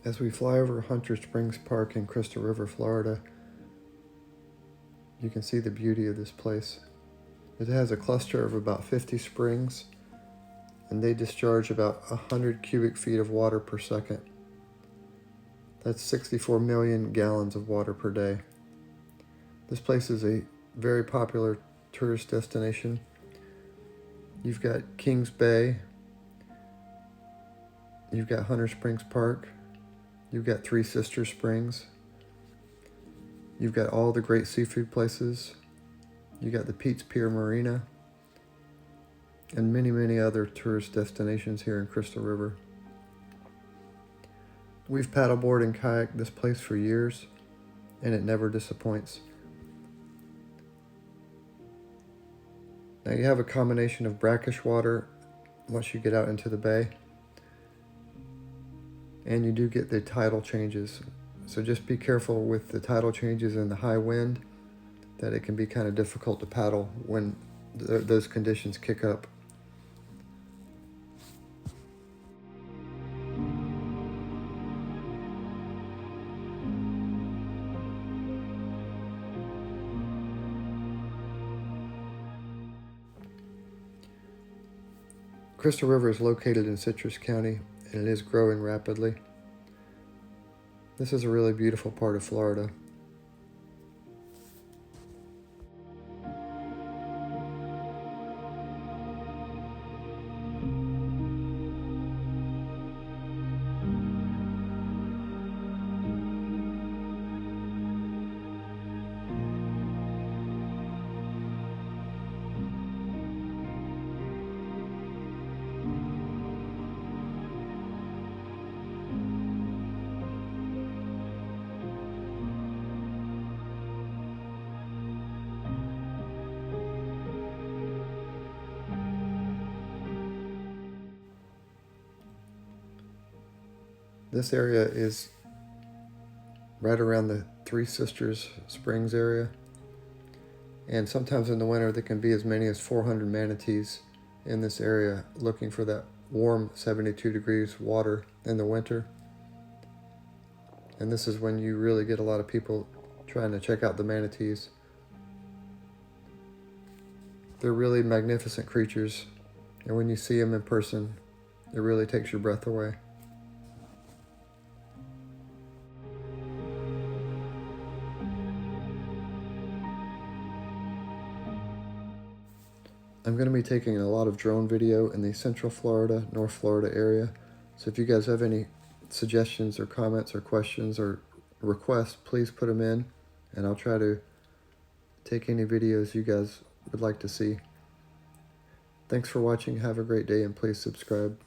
As we fly over Hunter Springs Park in Crystal River, Florida, you can see the beauty of this place. It has a cluster of about 50 springs, and they discharge about 100 cubic feet of water per second. That's 64 million gallons of water per day. This place is a very popular tourist destination. You've got Kings Bay, you've got Hunter Springs Park, you've got Three Sisters Springs, you've got all the great seafood places, you got the sPier Marina, and many, many other tourist destinations here in Crystal River. We've paddleboarded and kayaked this place for years, and it never disappoints. Now you have a combination of brackish water once you get out into the bay, and you do get the tidal changes. So just be careful with the tidal changes and the high wind, that it can be kind of difficult to paddle when those conditions kick up. Crystal River is located in Citrus County, and it is growing rapidly. This is a really beautiful part of Florida. This area is right around the Three Sisters Springs area, and sometimes in the winter there can be as many as 400 manatees in this area looking for that warm 72 degrees water in the winter. And this is when you really get a lot of people trying to check out the manatees. They're really magnificent creatures, and when you see them in person, it really takes your breath away. I'm going to be taking a lot of drone video in the Central Florida, North Florida area. So if you guys have any suggestions or comments or questions or requests, please put them in, and I'll try to take any videos you guys would like to see. Thanks for watching. Have a great day, and please subscribe.